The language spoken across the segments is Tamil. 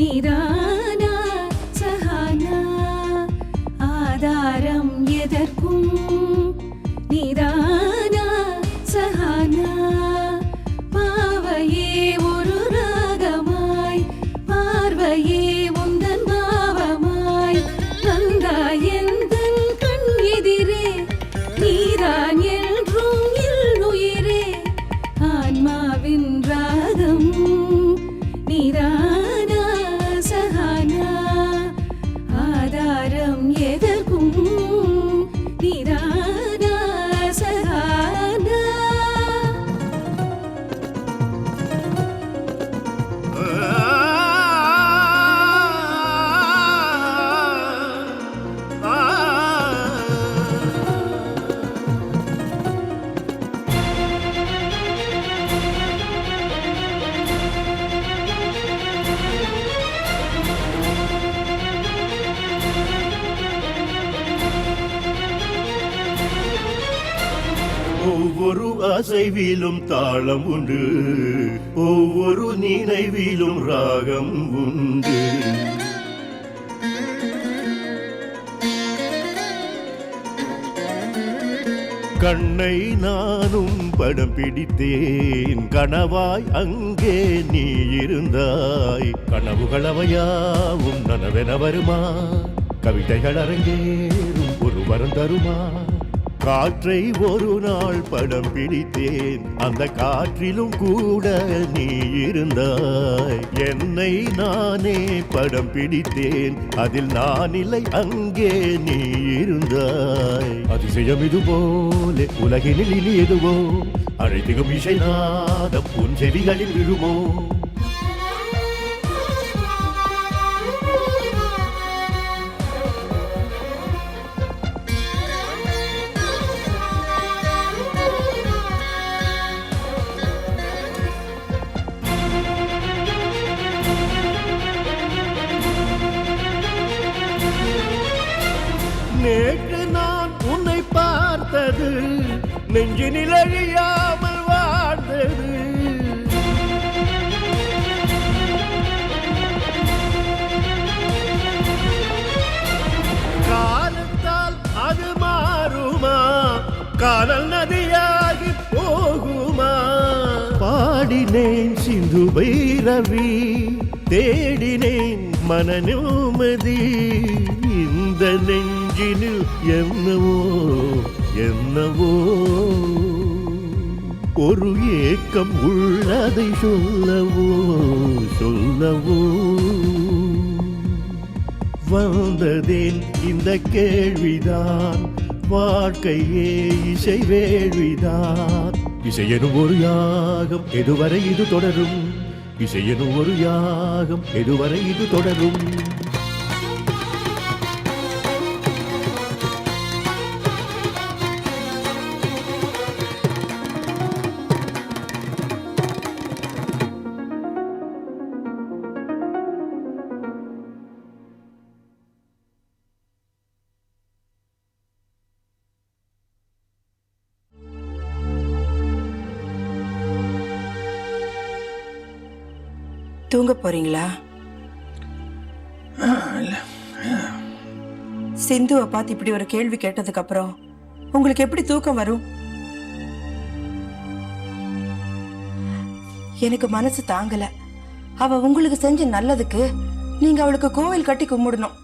நீதானா சஹானா ஆதாரம் எதற்கும் நீதானா சஹானா பாவையே ஒரு ராகமாய் பார்வையே உந்தன் பாவமாய் வந்தாய் எந்தன் கண் எதிரே நீதான் என்றும் உயிரே ஆன்மாவின் ராகம் நீதானா சஹானா ஆதாரம் எதற்கும் நீதானா சஹானா. ஒவ்வொரு அசைவிலும் தாளம் உண்டு, ஒவ்வொரு நினைவிலும் ராகம் உண்டு. கண்ணை நானும் படம் பிடித்தேன், கனவாய் அங்கே நீ இருந்தாய். கனவுகள் அவையாவும் நனவென வருமா, கவிதைகள் அரங்கேறும் ஒரு வரம் தருமா. காற்றை ஒரு நாள் படம் பிடித்தேன், அந்த காற்றிலும் கூட நீ இருந்தாய். என்னை நானே படம் பிடித்தேன், அதில் நான் இல்லை அங்கே நீ இருந்தாய். அதிசயம் இது போல உலகினில் இனி எதுவோ, அழைத்திடும் இசை நாதம் உன் செவிகளில் விழுமோ. நேற்று நான் உன்னை பார்த்தது நெஞ்சினில் அழியாமல் வாழ்ந்தது. காலத்தால் அது மாறுமா, காதல் நதியாகி போகுமா. பாடினேன் சிந்து பைரவி, தேடினேன் மன நிம்மதி. இந்த நெஞ்சினில் என்னவோ என்னவோ ஒரு ஏக்கம் உள்ளதை சொல்லவோ சொல்லவோ. வந்ததேன் இந்த கேள்விதான், வாழ்க்கையே இசை வேள்விதான். இசையெனும் ஒரு யாகம் எதுவரை இது தொடரும், இசையெனும் ஒரு யாகம் எதுவரை இது தொடரும். தூங்க போறீங்களா? சிந்துவை பார்த்து இப்படி ஒரு கேள்வி கேட்டதுக்கு அப்புறம் உங்களுக்கு எப்படி தூக்கம் வரும்? எனக்கு மனசு தாங்கல. அவ உங்களுக்கு செஞ்ச நல்லதுக்கு நீங்க அவளுக்கு கோவில் கட்டி கும்பிடணும்.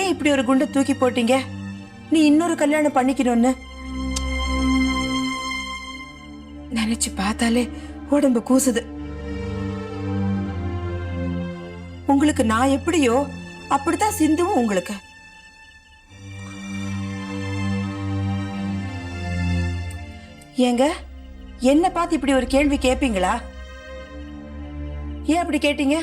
ஏன் இப்படி ஒரு குண்டை தூக்கி போட்டீங்க? நீ இன்னொரு கல்யாணம் பண்ணிக்கணும்னு நினைச்சு பார்த்தாலே உடம்பு கூசுது. உங்களுக்கு நான் எப்படியோ அப்படித்தான் சிந்துவும் உங்களுக்கு. ஏங்க, என்ன பார்த்து இப்படி ஒரு கேள்வி கேட்பீங்களா? ஏன் அப்படி கேட்டீங்க?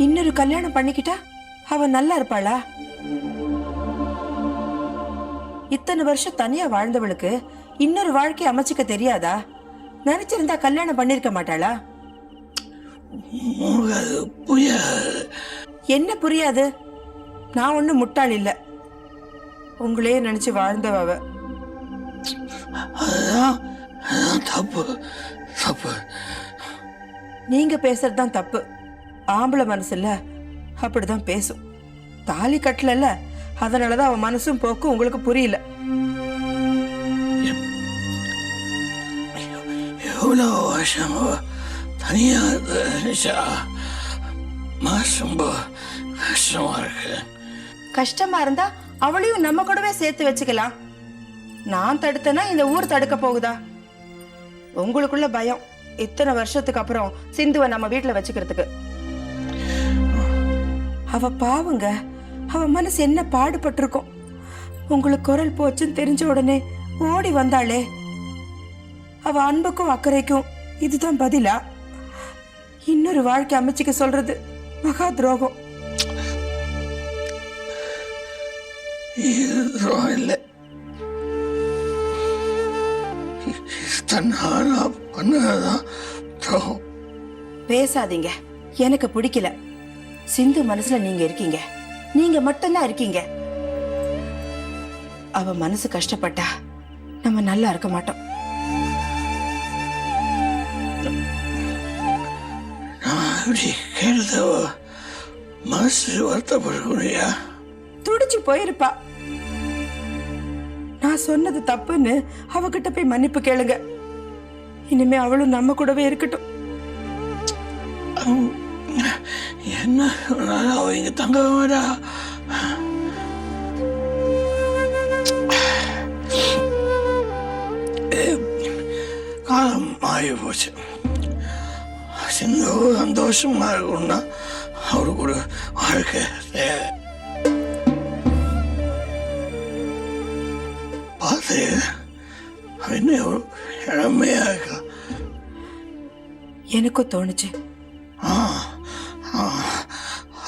இன்னொரு கல்யாணம் பண்ணிக்கிட்டா அவ நல்லா இருப்பாளா? இத்தனை வருஷம் தனியா வாழ்ந்தவளுக்கு இன்னொரு வாழ்க்கை அமைச்சுக்க தெரியாதா? நினைச்சிருந்தா கல்யாணம் பண்ணிருக்க மாட்டாளா? என்ன புரியாது? நான் ஒன்னும் முட்டாள் இல்ல. உங்களே நினைச்சு வாழ்ந்தவ அவ. அதுதான் அதுதான் தப்பு தப்பு. நீங்க பேசுறதுதான் தப்பு. ஆம்பளை மனசுல அப்படிதான் பேசும். தாலி கட்டலல்ல, அதனாலதான் அவன் மனசும் போக்கும் உங்களுக்கு புரியல. எவ்வளோ வருஷம் தனியா இருந்துச்சா ரொம்ப கஷ்டமா இருக்கு. கஷ்டமா இருந்தா அவளையும் நம்ம கூடவே சேர்த்து வச்சுக்கலாம். நான் தடுத்தனா இந்த ஊர் தடுக்க போகுதா? உங்களுக்குள்ள பயம் இத்தனை வருஷத்துக்கு அப்புறம் சிந்துவை நம்ம வீட்டுல வச்சுக்கிறதுக்கு. அவ பாவங்க, அவ மனசு என்ன பாடுபட்டிருக்கும். உங்களுக்கு குரல் போச்சுன்னு தெரிஞ்ச உடனே ஓடி வந்தாளே. அவ அன்புக்கும் அக்கறைக்கும் இதுதான் பதிலா? இன்னொரு வாழ்க்கை அமைச்சுக்க சொல்றது மகா துரோகம். இது துரோகம் இல்லை, தன்னால பண்ணதான் துரோகம். பேசாதீங்க, எனக்கு பிடிக்கல. சிந்து மனசுல நீங்க இருக்கீங்க, நீங்க மட்டும்தான் இருக்கீங்க. அவ மனசு கஷ்டப்பட்டா நம்ம நல்லா இருக்க மாட்டோம். நான் இப்படி கேட்டதோ மனசு வருத்தப்படக்கூடியா? துடிச்சு போயிருப்பா. நான் சொன்னது தப்புன்னு அவகிட்ட போய் மன்னிப்பு கேளுங்க. இனிமே அவளும் நம்ம கூடவே இருக்கட்டும். என்ன சொன்னாலும் அவ இங்க தங்க வேடா. காலம் மாறி போச்சு. சிந்து சந்தோஷமா இருக்கணும்னா அவருக்கு ஒரு வாழ்க்கை தேவை. பார்த்து என்ன ஒரு இளமையா இருக்கா. எனக்கும் தோணுச்சு.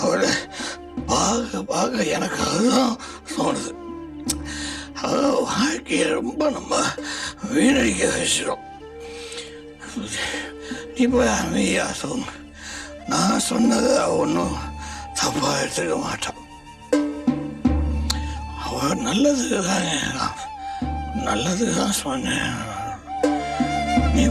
அவளை பார்க்க பார்க்க எனக்கு அதுதான் தோணுது. வாழ்க்கையை ரொம்ப நம்ம வீணடிக்க வச்சிடும். நீ போய் அமைதியா சொல்லு. நான் சொன்னதை ஒன்றும் தப்பா எடுத்துக்க மாட்டான். அவ நல்லதுக்கு தான், நல்லதுக்கு தான் சொன்னேன். நீ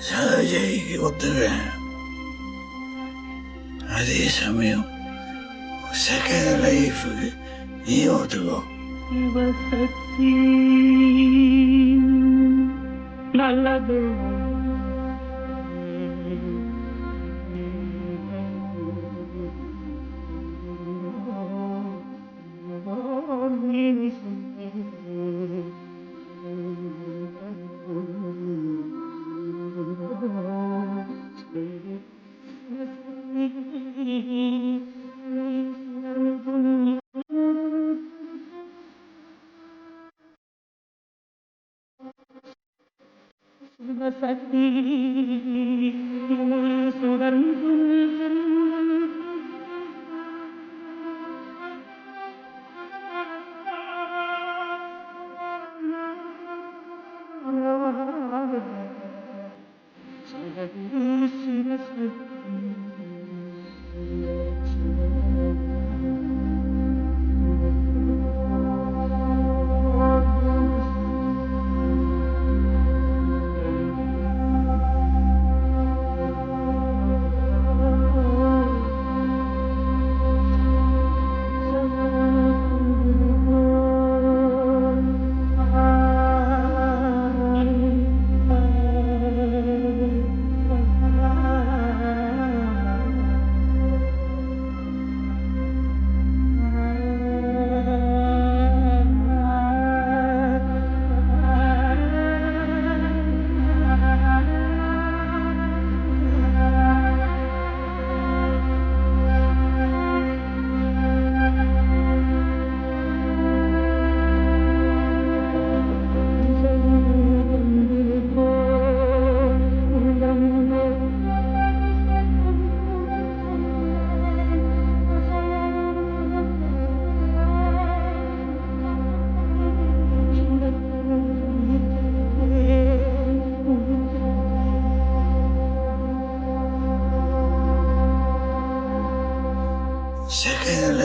சஜய்க்கு ஒத்துவேன். அதே சமயம் செகண்ட் லைஃபுக்கு நீ ஒத்துக்கோ. நல்லது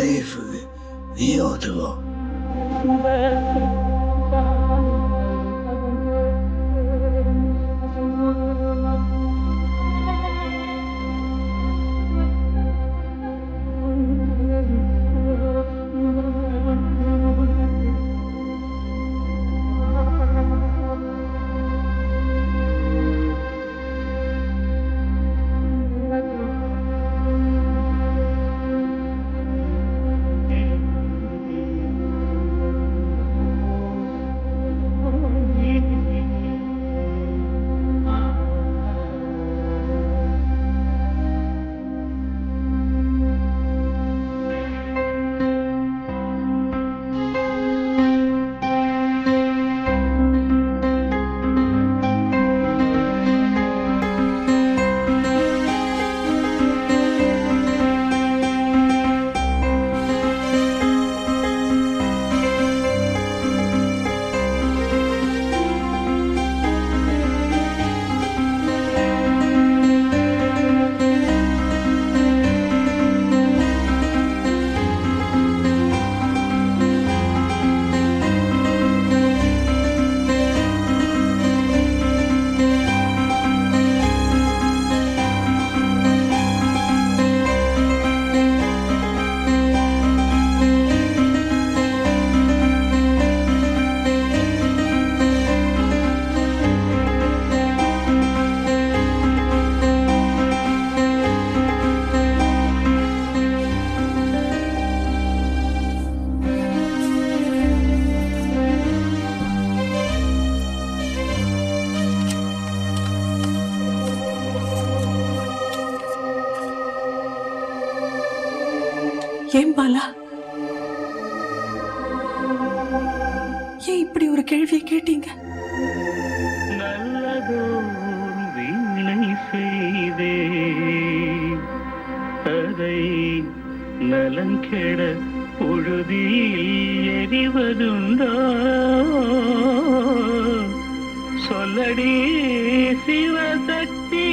லைஃபுக்கு நீ ஒத்துக்கோ. ஏன் பாலா, ஏன் இப்படி ஒரு கேள்வியை கேட்டீங்க? நல்லதோர் வீணை செய்தே அதை நலங்கெட பொழுதில் எரிவதுண்டோ சொல்லடி சிவசக்தி.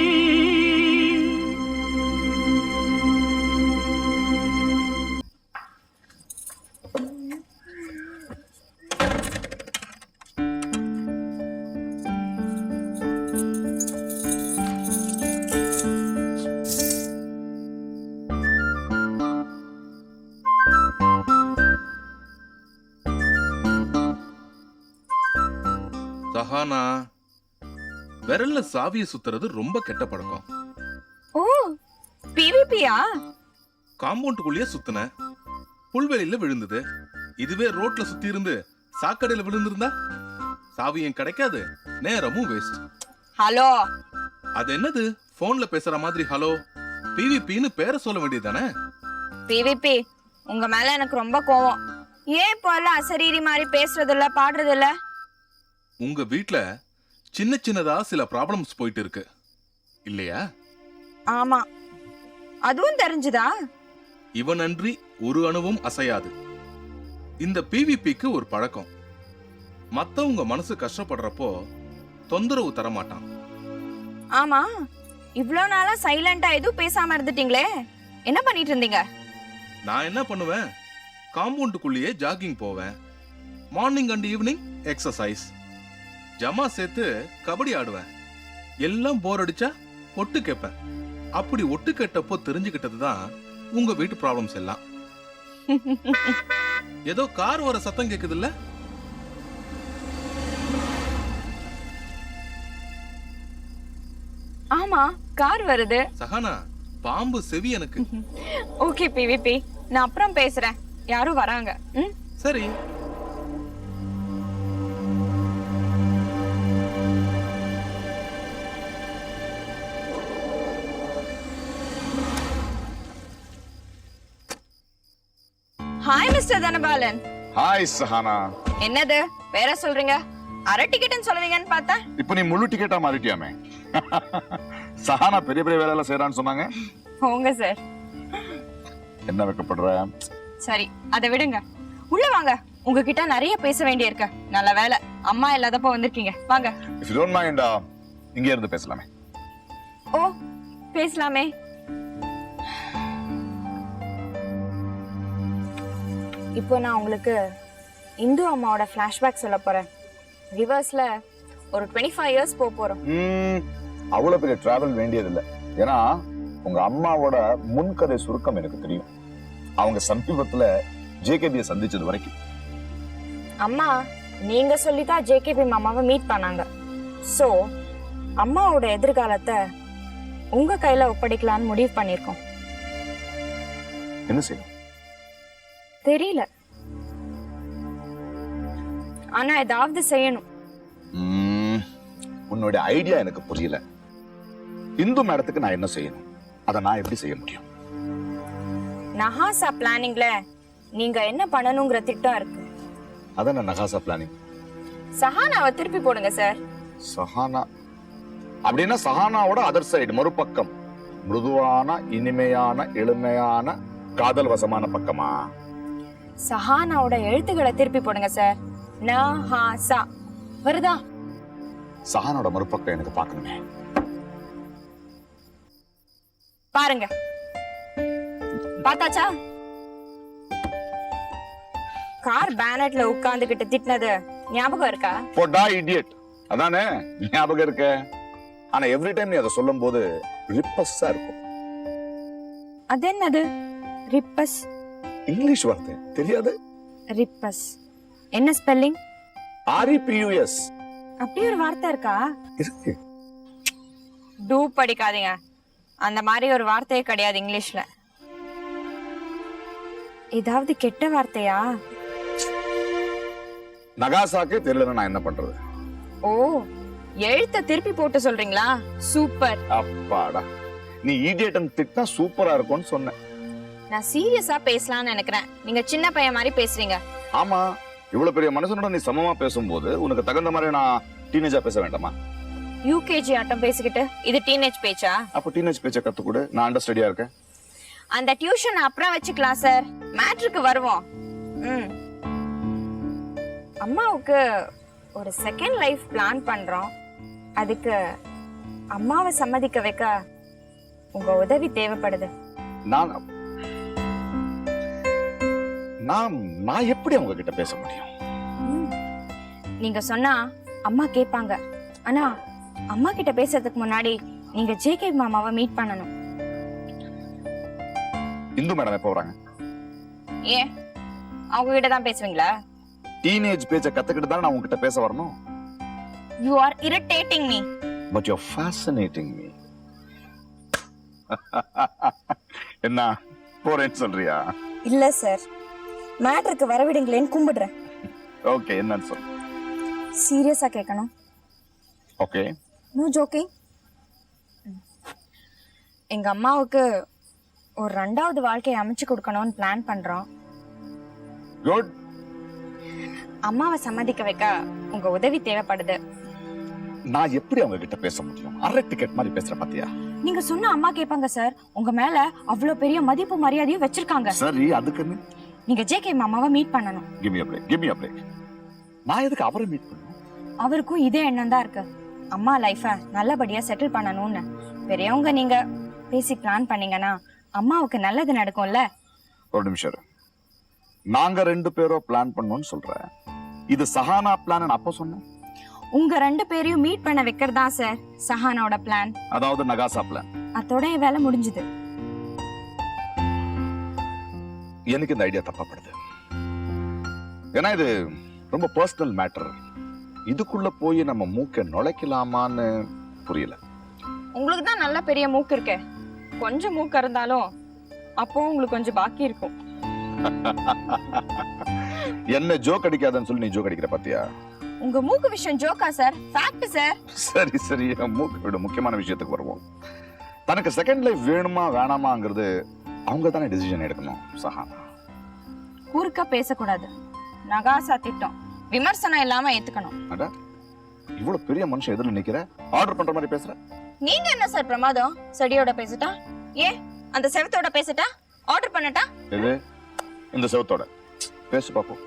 சஹானா, விரல்ல சாவிய சுத்துறது ரொம்ப கெட்ட பழக்கம். ஓ, பிவிபியா? காம்பவுண்டுக்குள்ளேயே சுத்துன, புல்வெளியில விழுந்தது. இதுவே ரோட்ல சுத்தி இருந்து சாக்கடையில விழுந்திருந்தா சாவியும் கிடைக்காது, நேரமும் வேஸ்ட். ஹலோ, அது என்னது போன்ல பேசுற மாதிரி ஹலோ பிவிபின்னு பேரை சொல்ல வேண்டியதானே? பிவிபி, உங்க மேல எனக்கு ரொம்ப கோவம். ஏன் இப்போ எல்லாம் அசரீரி மாதிரி பேசுறது இல்ல, பாடுறது இல்ல? உங்க வீட்ல சின்ன சின்னதா சில ப்ராப்ளம்ஸ் போயிட்டு இருக்கு இல்லையா? ஆமா, அதுவும் தெரிஞ்சுதா? இவன் அன்றி ஒரு அணுவும் அசையாது. இந்த பிவிபிக்கு ஒரு பழக்கம், மத்தவங்க மனசு கஷ்டப்படுறப்போ தொந்தரவு தர மாட்டான். ஆமா, இவ்ளோ நாளா சைலண்டா எதுவும் பேசாம இருந்துட்டீங்களே, என்ன பண்ணிட்டு இருந்தீங்க? நான் என்ன பண்ணுவேன், காம்பவுண்டுக்குள்ளேயே ஜாகிங் போவேன். மார்னிங் அண்ட் ஈவினிங் எக்ஸசைஸ், ஜமா சேர்த்து கபடி ஆடுவேன். எல்லாம் போர் அடிச்சா ஒட்டு கேட்பேன். அப்படி ஒட்டு கேட்டப்போ தெரிஞ்சுக்கிட்டதுதான் உங்க வீட்டு ப்ராப்ளம்ஸ் எல்லாம். ஏதோ கார் வர சத்தம் கேக்குது இல்ல? ஆமா, கார் வருது. சஹானா, பாம்பு செவி எனக்கு. ஓகே பிவிபி, நான் அப்புறம் பேசுறேன், யாரும் வராங்க. சரி. Hi mister Dhanapalan. Hi Sahana. என்னது வேற சொல்றீங்க? அரை டிக்கெட்னு சொல்லுவீங்கன்னு பார்த்தா இப்போ நீ முழு டிக்கெட்டா மாறிட்டியாமே. சஹானா பெரிய பெரிய வேலை எல்லாம் செய்யறான்னு சொன்னாங்க. போங்க சார். என்ன வைக்கப்படுற? சரி, அதை விடுங்க, உள்ள வாங்க. உங்ககிட்ட நிறைய பேச வேண்டிய இருக்கு. நல்ல வேலை அம்மா இல்லாதப்ப வந்திருக்கீங்க, வாங்க. இஃப் யூ டோன்ட் மைண்ட் இங்கே இருந்து பேசலாமே. ஓ, பேசலாமே. இப்போ நான் உங்களுக்கு இந்து அம்மாவோட ஃபிளாஷ்பேக் சொல்ல போறேன். ரிவர்ஸ்ல ஒரு 25 இயர்ஸ் போறோம். அவ்வளவு பெரிய டிராவல் வேண்டியதில்லை. ஏன்னா உங்க அம்மாவோட முன்கதை சுருக்கம் எனக்கு தெரியும். அவங்க சமீபத்துல ஜேகேபியை சந்திச்சது வரைக்கும். அம்மா நீங்க சொல்லிதான் ஜேகேபி மாமாவை மீட் பண்ணாங்க. சோ அம்மாவோட எதிர்காலத்தை உங்க கையில ஒப்படைக்கலாம்னு முடிவு பண்ணிருக்கோம். என்ன செய்யும் தெரியல, ஆனா ஏதாவது செய்யணும். உன்னோட ஐடியா எனக்கு புரியல. இந்து மேடத்துக்கு நான் என்ன செய்யணும்? அதை நான் எப்படி செய்ய முடியும்? நஹாசா பிளானிங்ல நீங்க என்ன பண்ணணுங்கிற திட்டம் இருக்கு. அதான் நகாசா பிளானிங். சஹானாவை திருப்பி போடுங்க சார். சஹானா அப்படின்னா சஹானாவோட அதர் சைடு மறுபக்கம், மிருதுவான இனிமையான எளிமையான காதல் வசமான பக்கமா? சஹானாவோட எழுத்துக்களை திருப்பி போடுங்க சார். நஹாசா வருதா? சஹானோட மறுபக்கம் எனக்கு பார்க்கணுமே. பாருங்க, பார்த்தாச்சா? கார் பேனட்ல உட்கார்ந்துகிட்டு திட்டினது ஞாபகம் இருக்கா? போடா இடியட், அதானே ஞாபகம் இருக்க. ஆனா எவ்ரி டைம் நீ அதை சொல்லும் போது ரிப்பஸா இருக்கும். அது என்னது ரிப்பஸ்? இங்கிலீஷ் வார்த்தை தெரியாது? ரிப்பஸ் என்ன ஸ்பெல்லிங்? REPUS. அப்படி ஒரு வார்த்தை இருக்கா? இருக்கு. டூ படிக்காதீங்க, அந்த மாதிரி ஒரு வார்த்தையே கிடையாது இங்கிலீஷ்ல. ஏதாவது கெட்ட வார்த்தையா? நகாசாக்கு தெரியல, நான் என்ன பண்றது? ஓ, எழுத்த திருப்பி போட்டு சொல்றீங்களா? சூப்பர். அப்பாடா, நீ ஈடியட்டன் திட்டா சூப்பரா இருக்கும்னு சொன்னேன். நான் சீரியஸா பேசலாம்னு நினைக்கிறேன், நீங்க சின்ன பையன் மாதிரி பேசுறீங்க. ஆமா, இவ்வளவு பெரிய மனுஷனோட நீ சமமா பேசும்போது உனக்கு தகுந்த மாதிரி நான் டீனேஜா பேச வேண்டாமா? யூகேஜி ஆட்டம் பேசிக்கிட்டு இது டீனேஜ் பேச்சா? அப்ப டீனேஜ் பேச்ச கத்துக்கூட, நான் அண்டர்ஸ்டடியா இருக்கேன். அந்த டியூஷன் அப்புறம் வச்சுக்கலாம் சார், மேட்ருக்கு வருவோம். அம்மாவுக்கு ஒரு செகண்ட் லைஃப் பிளான் பண்றோம். அதுக்கு அம்மாவை சம்மதிக்க வைக்க உங்க உதவி தேவைப்படுது. நான் நான் எப்படி அவங்க கிட்ட பேச முடியும்? நீங்க சொன்னா அம்மா கேட்பாங்க. ஆனா அம்மா கிட்ட பேசுறதுக்கு முன்னாடி நீங்க ஜேகே மாமாவை மீட் பண்ணணும். இந்து மேடம் எப்ப வராங்க? ஏன் அவங்க கிட்ட தான் பேசுவீங்களா? டீனேஜ் பேச்ச கத்துக்கிட்டு தான் நான் உங்ககிட்ட பேச வரணும். You are irritating me. But you're fascinating me. என்ன போறேன்னு சொல்றியா? இல்ல சார், மேட்ருக்கு வரவிடுங்களேன்னு கும்பிடுறேன். ஓகே, என்னன்னு சொல்லு. சீரியஸா கேட்கணும். Okay, no joking. எங்க அம்மாவுக்கு ஒரு 2வது வாழ்க்கையை அமைச்சு கொடுக்கணும்னு பிளான் பண்றோம். குட். அம்மாவை சம்மதிக்க வைக்க உங்க உதவி தேவைப்படுது. நான் எப்படி அவங்க கிட்ட பேச முடியும்? அரை டிக்கெட் மாதிரி பேசுற பாத்தியா? நீங்க சொன்ன அம்மா கேட்பாங்க சார். உங்க மேல அவ்வளவு பெரிய மதிப்பு மரியாதையும் வச்சிருக்காங்க. சரி, அதுக்கு நீங்க ஜேகே மாமாவை மீட் பண்ணணும். Give me a break. நான் எதுக்கு அவரை மீட் பண்ணணும்? அவருக்கும் இதே எண்ணம் தான் இருக்கு, அம்மா லைஃப நல்லபடியா செட்டில் பண்ணணும்னு. பெரியவங்க நீங்க பேசி பிளான் பண்ணீங்கன்னா அம்மாவுக்கு நல்லது நடக்கும்ல. ஒரு நிமிஷம், நாங்க 2 பேரும் பிளான் பண்ணோம்னு சொல்றேன். இது சஹானா பிளான் அப்ப சொன்னேன். உங்க 2 பேரையும் மீட் பண்ண வைக்கிறதா சார் சஹானாவோட பிளான். அதாவது நகாசா பிளான். அதோட வேலை முடிஞ்சது. எனக்கு இந்த ஐடியா தப்பாப்படுது. ஏன்னா இது ரொம்ப பர்சனல் மேட்டர். இதுக்குள்ள போய் நம்ம மூக்க நுழைக்கலாமான்னு புரியல. உங்களுக்கு தான் நல்ல பெரிய மூக்கு இருக்கு. கொஞ்சம் மூக்கு இருந்தாலும் அப்போ உங்களுக்கு கொஞ்சம் பாக்கி இருக்கும். என்ன ஜோக் அடிக்காதன்னு சொல்லி நீ ஜோக் அடிக்கிற பாத்தியா? உங்க மூக்கு விஷயம் ஜோக்கா சார்? Fact sir. சரி, மூக்கு விட முக்கியமான விஷயத்துக்கு வருவோம். தனக்கு செகண்ட் லைஃப் வேணுமா வேணாமாங்கிறது அவங்க தானே டிசிஷன் எடுக்கணும். சஹானா குறுக்க பேசக்கூடாது. நகாசா திட்டம் விமர்சனம் இல்லாம ஏத்துக்கணும். இவ்வளவு பெரிய மனுஷன் எதிர நிக்கிற, ஆர்டர் பண்ற மாதிரி பேசுற. நீங்க என்ன சார் பிரமாதம்? செடியோட பேசிட்டா? ஏன் அந்த செவத்தோட பேசிட்டா? ஆர்டர் பண்ணட்டா? எது? இந்த செவத்தோட பேசு பாப்போம்.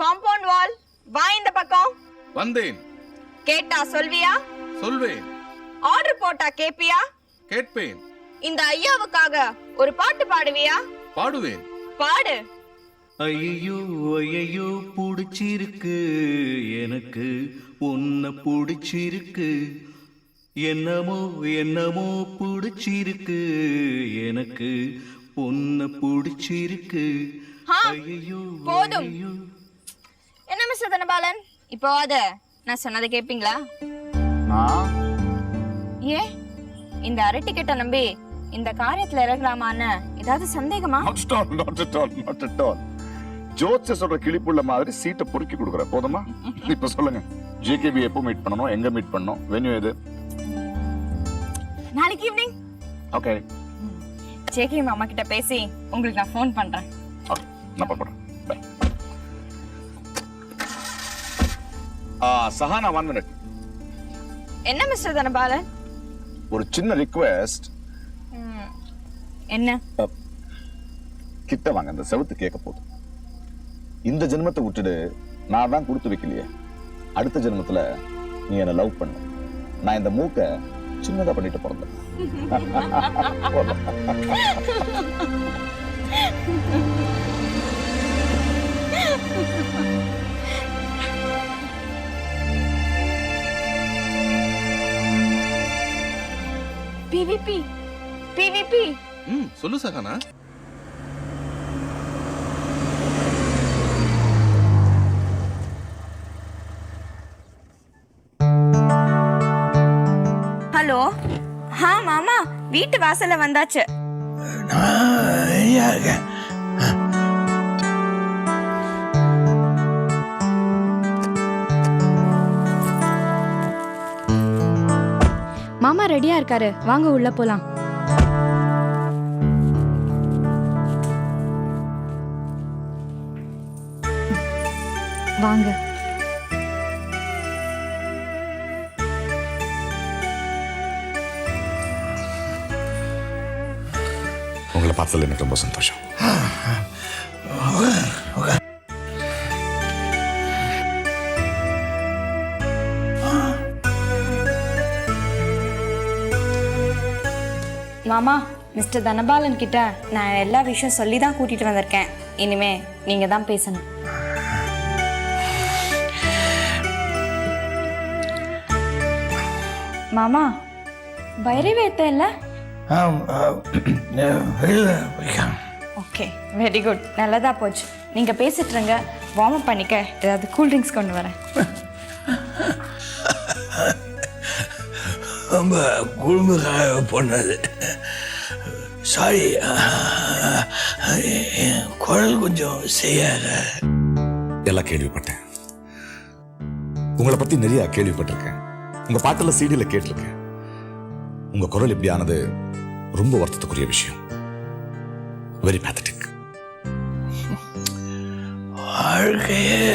காம்பவுண்ட் வால் வா இந்த பக்கம். வந்தேன். கேட்டா சொல்வியா? சொல்வேன். ஆர்டர் போட்டா கேப்பியா? கேட்பேன். இந்த ஐயாவுக்காக ஒரு பாட்டு பாடுவியா? பாடுவேன். பாடு. ஐயோ ஐயோ பிடிச்சிருக்கு எனக்கு உன்னை பிடிச்சிருக்கு என்னமோ என்னமோ பிடிச்சிருக்கு எனக்கு உன்னை பிடிச்சிருக்கு ஆ, ஐயோ போதும். என்ன மிஸ்டர் தனபாலன், இப்போ நான் சொன்னதை கேட்பீங்களா? நான் ஏன் இந்த அரை டிக்கெட்டை நம்பி இந்த காரியத்துல இறங்கலாமான்னு ஏதாவது சந்தேகமா? not at all. ஜோத்ஸ சொல்ற கிளிப்புள்ள மாதிரி சீட்டை பொறுக்கி கொடுக்குற போதுமா? இப்ப சொல்லுங்க, ஜேகேபி எப்போ மீட் பண்ணணும், எங்க மீட் பண்ணணும், வென்யூ எது? நாளைக்கு ஈவினிங். ஓகே, ஜேகே மாமா கிட்ட பேசி உங்களுக்கு நான் ஃபோன் பண்றேன். நான் பண்றேன். பை. சஹானா 1 minute. என்ன மிஸ்டர் தனபாலன்? ஒரு சின்ன ரிக்வெஸ்ட். என்ன? கிட்ட வாங்க, அந்த செவுத்து கேட்க போகுது. இந்த ஜென்மத்தை விட்டுடு, நான் தான் கொடுத்து வைக்கலையே. அடுத்த ஜென்மத்துல நீ என்ன லவ் பண்ணு. நான் இந்த மூக்க சின்னதா பண்ணிட்டு பிறந்தேன். PVP PVP. சொல்லு சகானா. ஹலோ. மாமா வீட்டு வாசல்ல வந்தாச்சு. நான் ரெடியா இருக்கேன். மாமா ரெடியா இருக்காரு, வாங்க உள்ள போலாம். வாங்க. உங்களை பார்த்ததுல எனக்கு ரொம்ப சந்தோஷம். மாமா, மிஸ்டர் தனபாலன் கிட்ட நான் எல்லா விஷயம் சொல்லி தான் கூட்டிட்டு வந்திருக்கேன். இனிமே நீங்க தான் பேசணும். மாமா, பைரவி எத்த இல்ல? வெளியில போய்க்கான். ஓகே, வெரி குட், நல்லதா போச்சு. நீங்க பேசிட்டு இருங்க, வார்ம் அப் பண்ணிக்க ஏதாவது கூல் ட்ரிங்க்ஸ் கொண்டு வரேன். ரொம்ப குழும்புக்காக பொண்ணது. சாரி, குரல் கொஞ்சம் செய்யாத. எல்லாம் கேள்விப்பட்டேன். உங்களை பத்தி நிறைய கேள்விப்பட்டிருக்கேன். உங்க பாட்டுல சீடியில கேட்டிருக்கேன். உங்க குரல் இப்படி ஆனது ரொம்ப வருத்தத்துக்குரிய விஷயம். Very pathetic. வாழ்க்கையே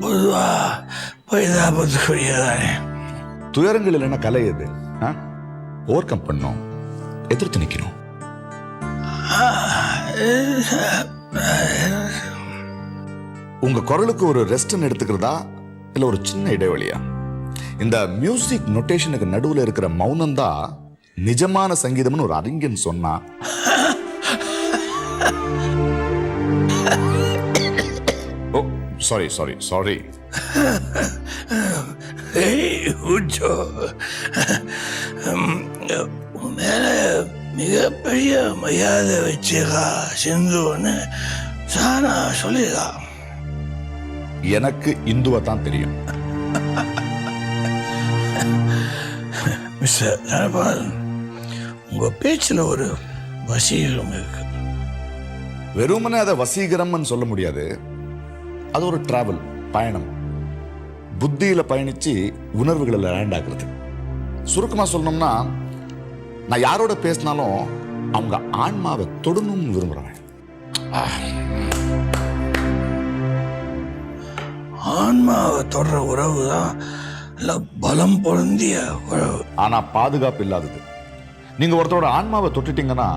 பொதுவா பரிதாபத்துக்குரியதானே. துயரங்கள் இல்லைன்னா கலை எது? ஓவர் கம் பண்ணணும், எதிர்த்து நிக்கணும். உங்க குரலுக்கு ஒரு ரெஸ்ட் எடுத்துக்கிறதா இல்ல ஒரு சின்ன இடைவெளியா? இந்த மியூசிக் நோட்டேஷனுக்கு நடுவுல இருக்கிற மௌனம் தான் நிஜமான சங்கீதம்னு ஒரு அறிஞன் சொன்னா. ஓ சாரி சாரி சாரி. மேல மிகப்பெரிய மரியாதை வச்சிருக்கா சிந்துன்னு சானா சொல்லிருக்கா. எனக்கு இந்துவை தான் தெரியும். மிஸ்டர் தனபாலன், உங்க பேச்சுல ஒரு வசீகரம் இருக்கு. வெறுமனே அதை வசீகரம்னு சொல்ல முடியாது. அது ஒரு டிராவல், பயணம். புத்தியில பயணிச்சு உணர்வுகளில் லேண்ட் ஆகுறது. சுருக்கமா சொல்லணும்னா, நான் யாரோட பேசினாலும் அவங்க ஆன்மாவை தொடணும்னு விரும்புறேன். ஆன்மாவை தொடர உறவு தான் பலம் பொருந்திய உறவு. ஆனா பாதுகாப்பு இல்லாதது. நீங்க ஒருத்தரோட ஆன்மாவை தொட்டுட்டீங்கன்னா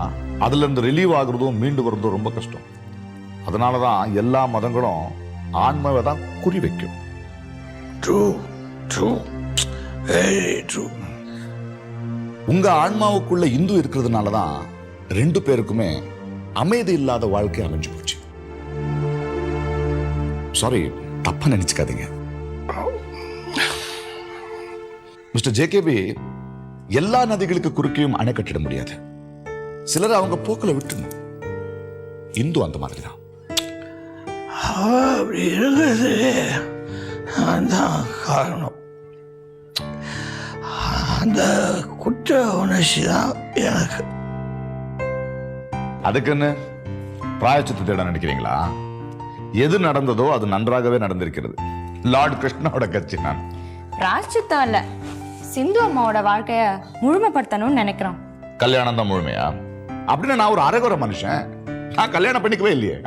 அதுல இருந்து ரிலீவ் ஆகுறதும் மீண்டு வருவதும் ரொம்ப கஷ்டம். அதனாலதான் எல்லா மதங்களும் ஆன்மாவை தான் குறி வைக்கும். True true, very true. உங்க ஆன்மாவுக்குள்ள இந்து இருக்கிறதுனாலதான் 2 பேருக்குமே அமைதி இல்லாத வாழ்க்கை அமைஞ்சு போச்சு. சாரி, தப்பா நினைச்சுக்காதீங்க. மிஸ்டர் ஜேகேபி, எல்லா நதிகளுக்கு குறுக்கையும் அணை கட்டிட முடியாது. சிலர் அவங்க போக்கில் விட்டுணும். இந்து அந்த மாதிரி தான். அப்படி இருக்கிறது தான் காரணம். அந்த குற்ற உணர்ச்சி தான் எனக்கு. அதுக்குன்னு பிராயச்சித்து தேட நினைக்கிறீங்களா? எது நடந்ததோ அது நன்றாகவே நடந்திருக்கிறது. லார்ட் கிருஷ்ணாவோட கட்சி நான். ராஜ்சித்தம் இல்ல, சிந்து அம்மாவோட வாழ்க்கைய முழுமைப்படுத்தணும்னு நினைக்கிறோம். கல்யாணம் தான் முழுமையா? அப்படின்னு நான் ஒரு அரைகுறை மனுஷன். நான் கல்யாணம் பண்ணிக்கவே இல்லையே.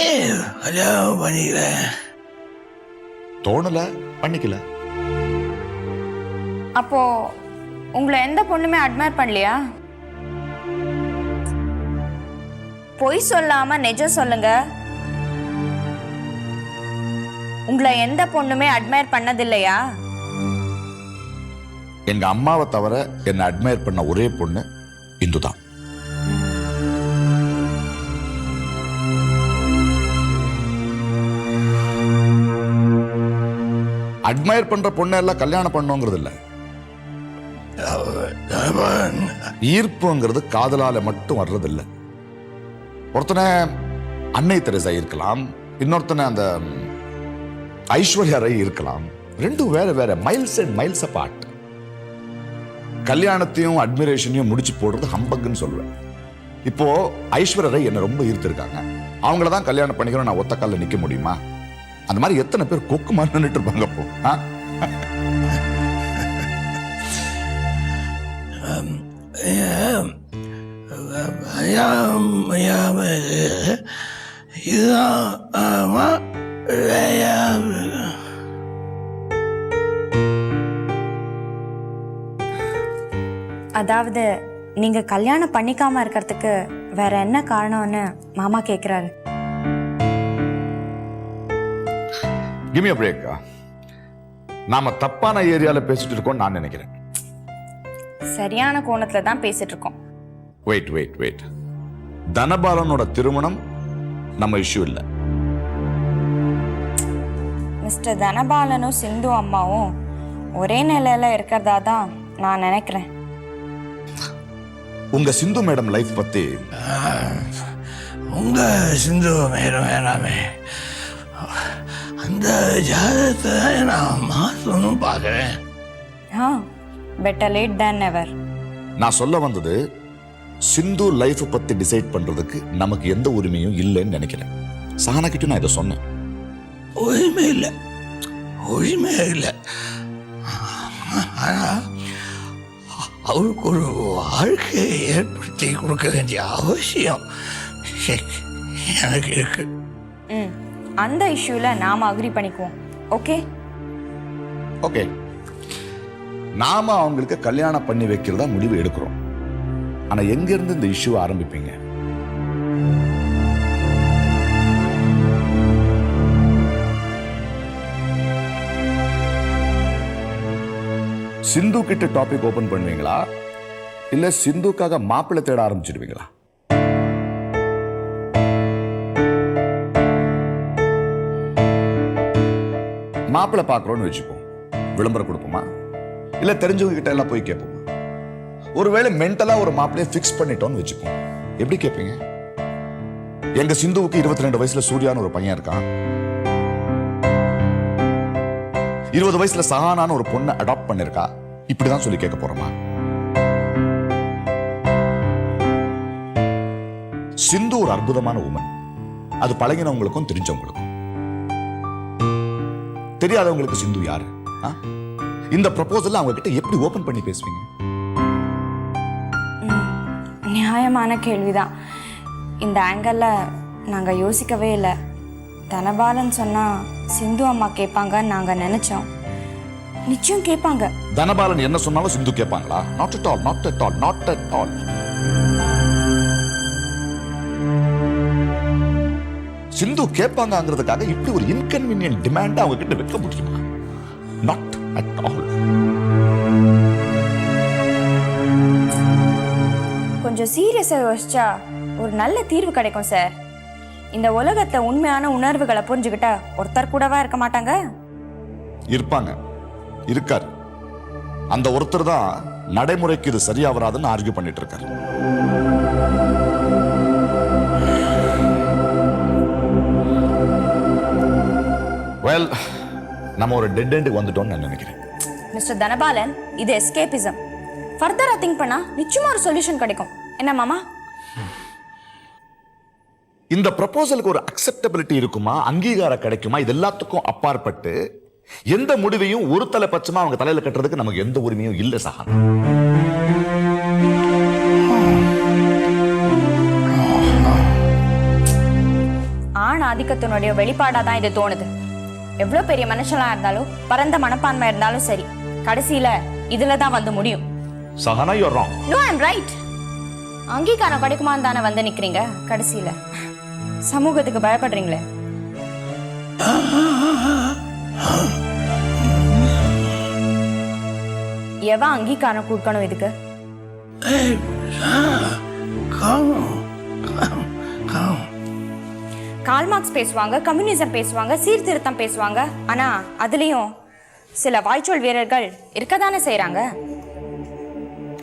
ஏன் கல்யாணம் பண்ணிக்கல? தோணல, பண்ணிக்கல. அப்போ உங்களை எந்த பொண்ணுமே அட்மையர் பண்ணலையா? பொய் சொல்லாம நிஜம் சொல்லுங்க. உங்களை எந்த பொண்ணுமே அட்மையர் பண்ணதில்லையா? எங்க அம்மாவை தவிர என்னை அட்மையர் பண்ண ஒரே பொண்ணு இந்து தான். அட்மையர் பண்ற பொண்ணு எல்லாம் கல்யாணம் பண்ணுங்கிறது இல்ல. ஈர்ப்புங்கிறது காதலால மட்டும் வர்றது இல்ல. ஒருத்தனை அன்னை தெரசா இருக்கலாம், இன்னொருத்தனை அந்த ஐஸ்வர்யா ராய் இருக்கலாம். ரெண்டும் வேற வேற, மைல்ஸ் அண்ட் மைல்ஸ் அபார்ட். கல்யாணத்தையும் அட்மிரேஷனையும் முடிச்சு போடுறது ஹம்பக்குன்னு சொல்லுவேன். இப்போ ஐஸ்வர்யா ராய் என்ன ரொம்ப ஈர்த்திருக்காங்க, அவங்கள தான் கல்யாணம் பண்ணிக்கணும், நான் ஒத்த காலில் நிக்க முடியுமா? அந்த மாதிரி எத்தனை பேர் கொக்கு மாதிரி நின்றுட்டு இருப்பாங்க. அப்போ அதாவது நீங்க கல்யாணம் பண்ணிக்காம இருக்கிறதுக்கு வேற என்ன காரணம்னு மாமா கேக்குறாரு. Give me a break. நாம தப்பான ஏரியால பேசிட்டு இருக்கோம் நான் நினைக்கிறேன். சரியான கோணத்துல தான் பேசிட்டு இருக்கோம். வெயிட். தனபாலனோட திருமணம் நம்ம இஷ்யூ இல்ல. மிஸ்டர் தனபாலனும் சிந்து அம்மாவும் ஒரே நிலையில இருக்கிறதா தான் நான் நினைக்கிறேன். உங்க சிந்து மேடம் லைஃப் பத்தி. உங்க சிந்து மேடம் வேணாமே, அந்த ஜாதகத்தை நான் மாற்றணும் பார்க்குறேன். பெட்டர் லேட் தேன் நெவர். நான் சொல்ல வந்தது, சிந்து லைஃப் பத்தி டிசைட் பண்றதுக்கு நமக்கு எந்த உரிமையும் இல்லைன்னு நினைக்கிறேன். சஹானா கிட்ட நான் இதை சொன்னேன். உரிமை இல்லை. ஆனா அவருக்கு ஒரு வாழ்க்கையை ஏற்படுத்தி கொடுக்க வேண்டிய அவசியம் எனக்கு இருக்கு. அந்த இஷ்யூல நாம அக்ரி பண்ணிக்குவோம். ஓகே, நாம அவங்களுக்கு கல்யாணம் பண்ணி வைக்கிறதா முடிவு எடுக்கிறோம். ஆனா எங்க இருந்து இந்த இஷ்யூவை ஆரம்பிப்பீங்க? சிந்து கிட்ட டாபிக் ஓபன் பண்ணுவீங்களா, இல்ல சிந்துக்காக மாப்பிள்ளை தேட ஆரம்பிச்சிடுவீங்களா? மாப்பிள்ளை பார்க்கறோம்னு வச்சுப்போம், விளம்பரம் கொடுப்போமா, இல்ல தெரிஞ்சவங்க கிட்ட எல்லாம் போய் கேட்போமா? ஒருவேளை மென்டலா ஒரு மாப்பிள்ளையை ஃபிக்ஸ் பண்ணிட்டோம்னு வச்சுப்போம், எப்படி கேட்பீங்க? எங்க சிந்துவுக்கு 22 வயசுல சூர்யான்னு ஒரு பையன் இருக்கான், 20 வயசுல சஹானான்னு ஒரு பொண்ணை அடாப்ட் பண்ணிருக்கா, இப்படிதான் சொல்லி கேட்க போறோமா? சிந்து ஒரு அற்புதமான உமன். அது பழகினவங்களுக்கும் தெரிஞ்சவங்களுக்கும். தெரியாதவங்களுக்கு சிந்து யாரு? இந்த ப்ரொபோசல் அவங்க கிட்ட எப்படி ஓபன் பண்ணி பேசுவீங்க? நியாயமான கேள்விதான். இந்த ஆங்கிள் நாங்க யோசிக்கவே இல்லை. தனபாலன் சொன்னா சிந்து அம்மா கேட்பாங்கன்னு நாங்க நினைச்சோம். நிச்சயம் கேட்பாங்க. தனபாலன் என்ன சொன்னாலும் சிந்து கேட்பாங்களா? Not at all. சிந்து கேட்பாங்கிறதுக்காக இப்படி ஒரு இன்கன்வீனியன்ட் டிமாண்ட் அவங்க கிட்ட வைக்க முடியுமா? Not at all. கொஞ்சம் கொஞ்சம் சீரியஸா யோசிச்சா ஒரு நல்ல தீர்வு கிடைக்கும் சார். இந்த உலகத்தை உண்மையான உணர்வுகளை புரிஞ்சுக்கிட்ட ஒருத்தர் கூடவா இருக்க மாட்டாங்க? இருப்பாங்க, இருக்காரு. அந்த ஒருத்தர் தான் நடைமுறைக்கு இது சரியா வராதுன்னு ஆர்கியூ பண்ணிட்டு இருக்காரு. வெல், நம்ம ஒரு டெட் எண்டுக்கு வந்துட்டோம்னு நான் நினைக்கிறேன். மிஸ்டர் தனபாலன், இது எஸ்கேபிசம். ஃபர்தரா திங்க் பண்ணா நிச்சயமா ஒரு சொல்யூஷன் கிடைக்கும். என்ன மாமா? இந்த ப்ரப்போசலுக்கு ஒரு அக்செப்டபிலிட்டி இருக்குமா, அங்கீகாரம் கிடைக்குமா, இது எல்லாத்துக்கும் அப்பாற்பட்டு எந்த முடிவையும் ஒரு தலைப்பட்சமா அவங்க தலையில கட்டுறதுக்கு நமக்கு எந்த உரிமையும் இல்லை சஹானா. ஆண் ஆதிக்கத்தினுடைய வெளிப்பாடாதான் இது தோணுது. எவ்வளவு பெரிய மனுஷனா இருந்தாலும் பரந்த மனப்பான்மை இருந்தாலும் சரி, கடைசியில இதுலதான் வந்து முடியும். Sahana, you are wrong. No, I am right. அங்கீகாரம் கிடைக்குமான்னு தானே வந்து நிக்கிறீங்க. கடைசியில சமூகத்துக்கு பயப்படுறீங்களே. எவன் அங்கீகாரம் கொடுக்கணும் இதுக்கு? கால் மார்க்ஸ் பேசுவாங்க, கம்யூனிசம் பேசுவாங்க, சீர்திருத்தம் பேசுவாங்க. ஆனா அதுலயும் சில வாய்ச்சொல் வீரர்கள் இருக்கதானே செய்யறாங்க.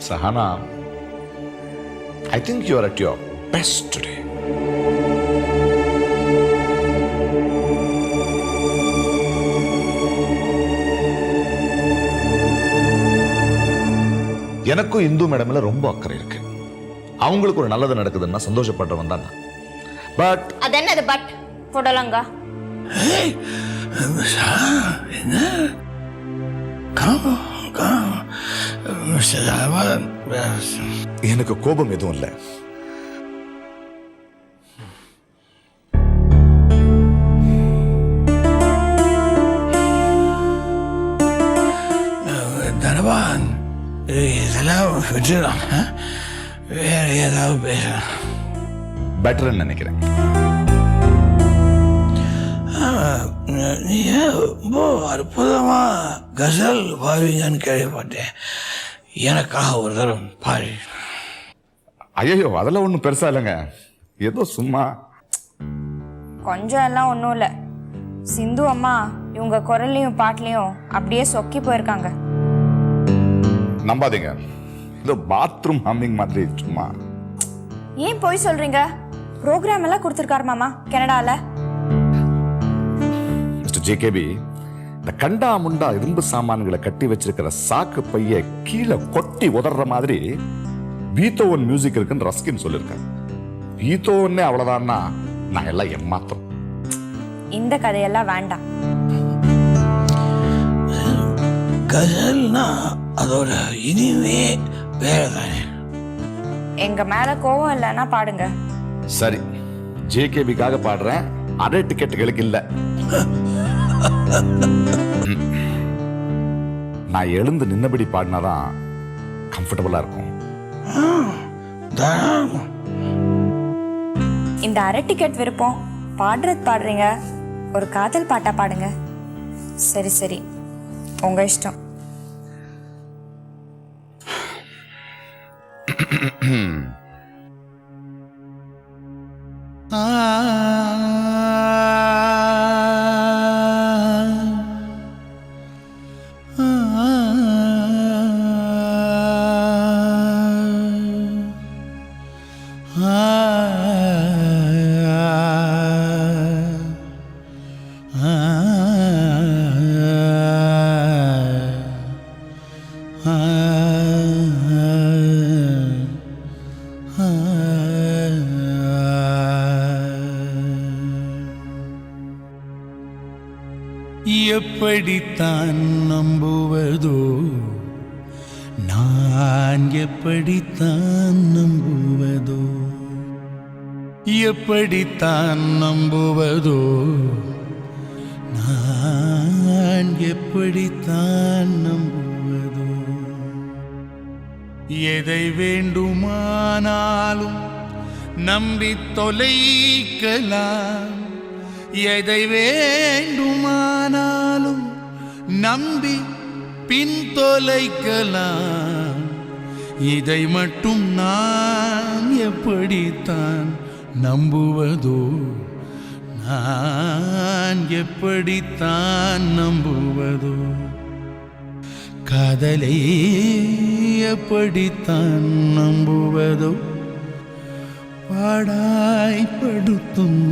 Sahana, I think you are at your best today. எனக்கும் இந்து மேடம்ல ரொம்ப அக்கறை இருக்கு. அவங்களுக்கு ஒரு நல்லது நடக்குதுன்னா சந்தோஷப்படுறவன் தான். பட் அது என்னது பட் போடலாங்க? எனக்கு கோபம் எதுவும் இல்லை. தனபான், இதெல்லாம் விட்டுலாம், வேற ஏதாவது பேசலாம். பெட்டர்ன்னு நினைக்கிறேன். நீ ரொம்ப அற்புதமா கசல் பாடுவீங்கன்னு கேள்விப்பட்டேன். எனக்காக ஒரு தரம் பாடி. ஐயோ, அதெல்லாம் ஒன்றும் பெருசா இல்லைங்க, ஏதோ சும்மா. கொஞ்சம் எல்லாம் ஒன்றும் இல்லை. சிந்து அம்மா இவங்க குரல்லையும் பாட்டுலையும் அப்படியே சொக்கி போயிருக்காங்க. நம்பாதீங்க, ஏதோ பாத்ரூம் ஹம்மிங் மாதிரி சும்மா. ஏன் போய் சொல்றீங்க? ப்ரோக்ராம் எல்லாம் கொடுத்துருக்காரு மாமா கனடால. மிஸ்டர் ஜேகேபி, இந்த கண்டா முண்டா இரும்பு சாமான்களை கட்டி வச்சிருக்கிற சாக்கு பைய கீழே கொட்டி உதற மாதிரி பீத்தோவன் மியூசிக் இருக்குன்னு ரஸ்கின் சொல்லியிருக்காரு. பீத்தோவனே அவ்வளவுதான்னா நான் எல்லாம் ஏமாத்திரம். இந்த கதையெல்லாம் வேண்டாம். கசல்னா அதோட இனிமே வேற தானே. எங்க மேல கோவம் இல்லைன்னா பாடுங்க. சரி, ஜேகேபிக்காக பாடுறேன். அரை டிக்கெட்டுகளுக்கு இல்ல. நான் எழுந்து நின்னபடி பாடினாதான் கம்ஃபர்டபுளா இருக்கும். இந்த அரை டிக்கெட் விருப்பம். பாடுறது பாடுறீங்க, ஒரு காதல் பாட்டா பாடுங்க. சரி சரி, உங்க இஷ்டம். எப்படித்தான் நம்புவதோ, நான் எப்படித்தான் நம்புவதோ, எப்படித்தான் நம்புவதோ, நான் எப்படித்தான் நம்புவதோ. எதை வேண்டுமானாலும் நம்பி தொலைக்கலாம், எதை வேண்டுமானாலும் நம்பி பின் தொலைக்கலாம். இதை மட்டும் நான் எப்படித்தான் நம்புவதோ, நான் எப்படித்தான் நம்புவதோ, காதலை எப்படித்தான் நம்புவதோ, பாடாய்படுத்தும்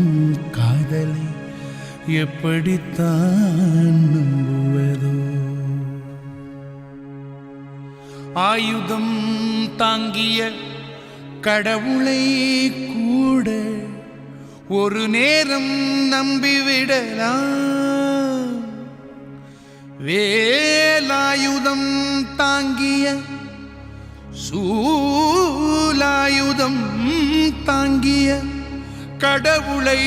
காதலை எப்படித்தான் நம்புவதோ. ஆயுதம் தாங்கிய கடவுளை கூட ஒரு நேரம் நம்பிவிடலாம். வேலாயுதம் தாங்கிய சூலாயுதம் தாங்கிய கடவுளை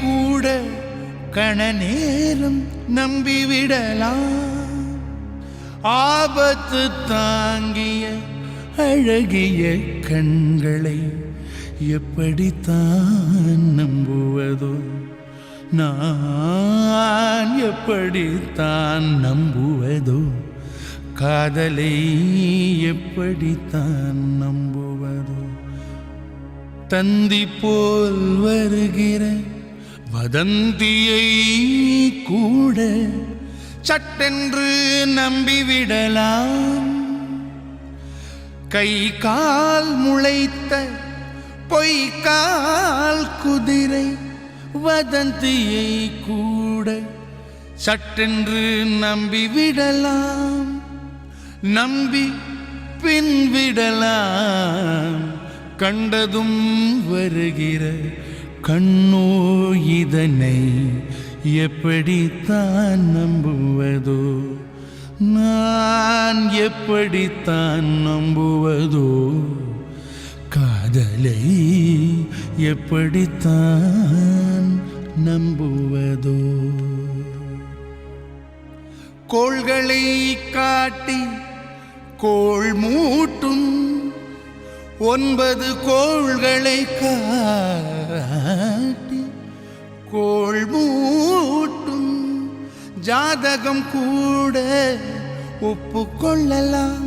கூட கண நேரம் நம்பிவிடலாம். ஆபத்து தாங்கிய அழகிய கண்களை எப்படித்தான் நம்புவதோ, நான் எப்படித்தான் நம்புவதோ, காதலை எப்படித்தான் நம்புவதோ. தந்தி போல் வருகிற வதந்தியை கூட சட்டென்று நம்பிவிடலாம். கை கால் முளைத்த பொய்க்கால் குதிரை வதந்தியை கூட சட்டென்று நம்பிவிடலாம். நம்பி பின்விடலாம். கண்டதும் வருகிற கண்ணோ இதனை எப்படித்தான் நம்புவதோ, நான் எப்படித்தான் நம்புவதோ, காதலை எப்படித்தான் நம்புவதோ. கோள்களை காட்டி கோள் மூட்டும் 9 கோள்களை காட்டி கோள் மூட்டும் ஜாதகம் கூட ஒப்புக்கொள்ளலாம்.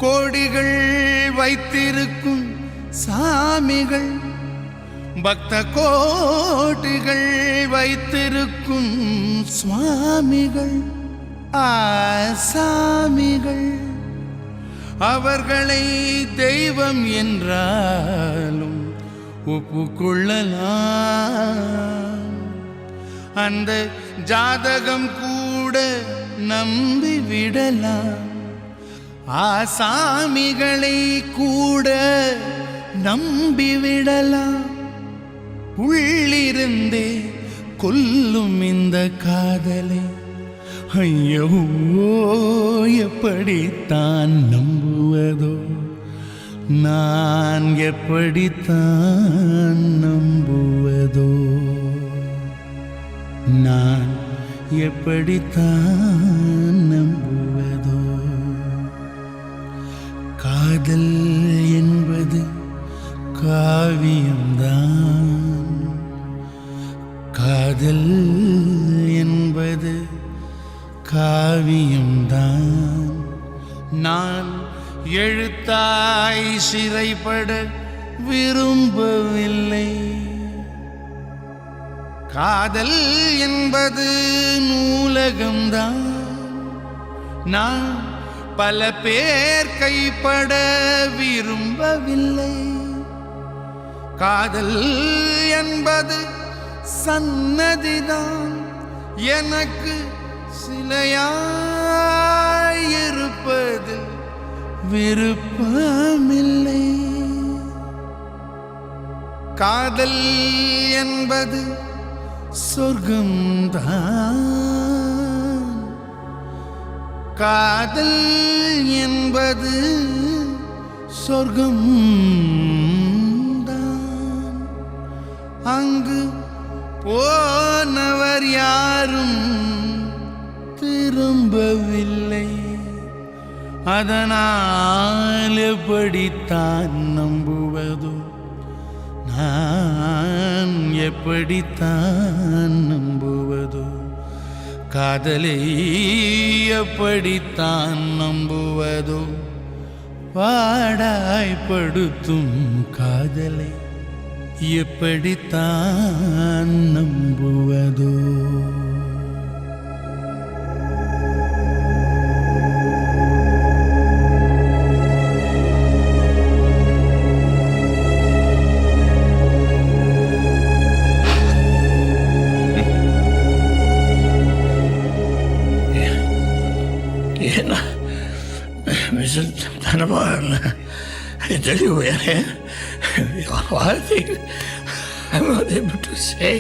கோடிகள் வைத்திருக்கும் சாமிகள், பக்த கோட்டிகள் வைத்திருக்கும் சுவாமிகள், ஆசாமிகள், அவர்களை தெய்வம் என்றாலும் ஒப்புக்கொள்ளலாம். அந்த ஜாதகம் கூட நம்பி விடலாம். ஆசாமிகளை கூட நம்பிவிடலாம். உள்ளிருந்தே கொல்லும் இந்த காதலை ஐயோ எப்படித்தான் நம்புவதோ, நான் எப்படித்தான் நம்புவதோ, நான் எப்படித்தான் நம்புவதோ. காதல் என்பது காவியம்தான், காதல் என்பது காவியம்தான். நான் எழுத்தாய் சிறைப்பட விரும்பவில்லை. காதல் என்பது நூலகம்தான். நான் பல பேர் கைப்பட விரும்பவில்லை. காதல் என்பது சன்னதிதான். எனக்கு சிலையாயிருப்பது விருப்பமில்லை. காதல் என்பது சொர்க்கம்தான். காதல் என்பது சொர்க்கம்தான். அங்கு போனவர் யாரும் திரும்பவில்லை. அதனால் எப்படித்தான் நம்புவதோ, நான் எப்படித்தான் நம்புவதோ, காதலை எப்படித்தான் நம்புவதோ, பாடாய்படுத்தும் காதலை எப்படித்தான் நம்புவதோ? Mr. Dhanabal, I tell you, one thing I'm not able to say.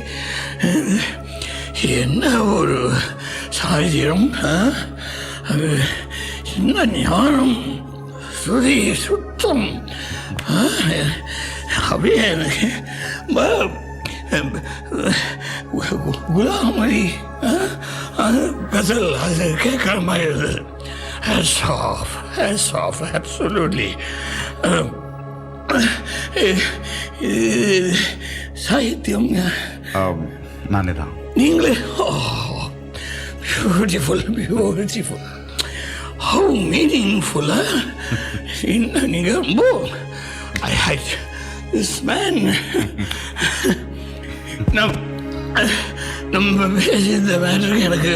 என்ன ஒரு சாதியம், என்ன ஞானம், சுதி சுத்தம், அப்படியே எனக்கு குலாமணி கசல் அது கேட்குற மாதிரி இருந்தது. Hands off, absolutely. சாகித்யம் நானே தான். நீங்களே? Beautiful, how meaningful. இன்னும் நீங்கள் ரொம்ப ஐ ஹைட் திஸ் மேன். நம்ம பேசி இந்த மேட்டருக்கு எனக்கு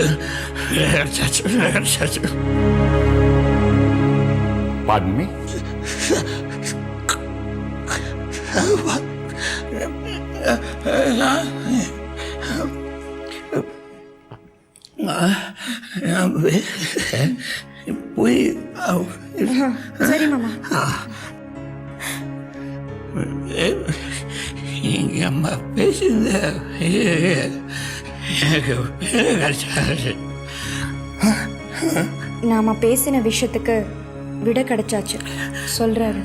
Pardon me? சரி மாமா. இங்க அம்மா பேசுந்த எனக்கு நாம பேசின விஷயத்துக்கு விட கிடைச்சாச்சு சொல்றாரு.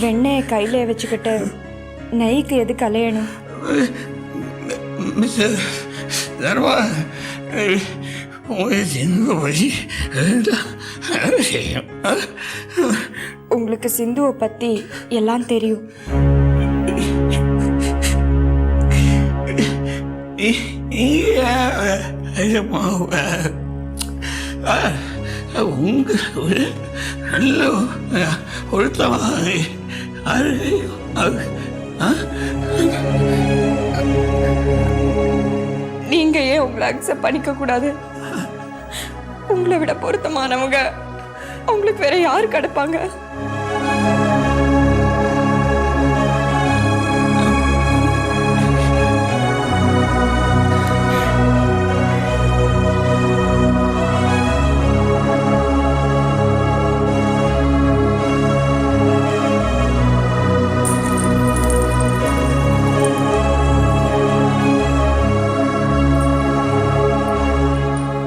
வெண்ணெயை கையில வச்சுக்கிட்டு நெய்க்கு எதுக்கு அலையணும்? உங்களுக்கு சிந்துவை பத்தி எல்லாம் தெரியும். உங்க நல்ல ஒருத்தமாக நீங்க ஏன் உங்களை அக்செப்ட் பண்ணிக்க கூடாது? உங்களை விட பொருத்தமானவங்க உங்களுக்கு வேற யாரு கிடைப்பாங்க?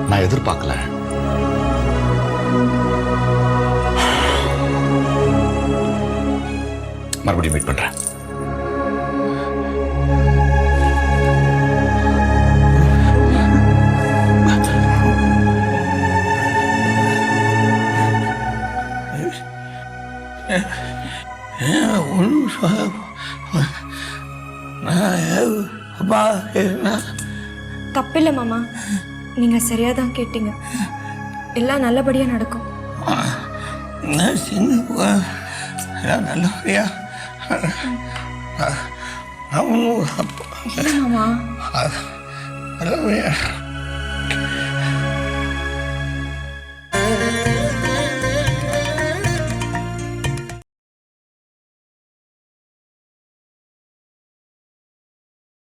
நான் எதிர்பார்க்கல. மறுபடியும் மீட் பண்றேன். தப்பில்லை மாமா, நீங்க சரியாதான் கேட்டீங்க. எல்லாம் நல்லபடியா நடக்கும். நல்லபடியா மாமா நல்லபடியா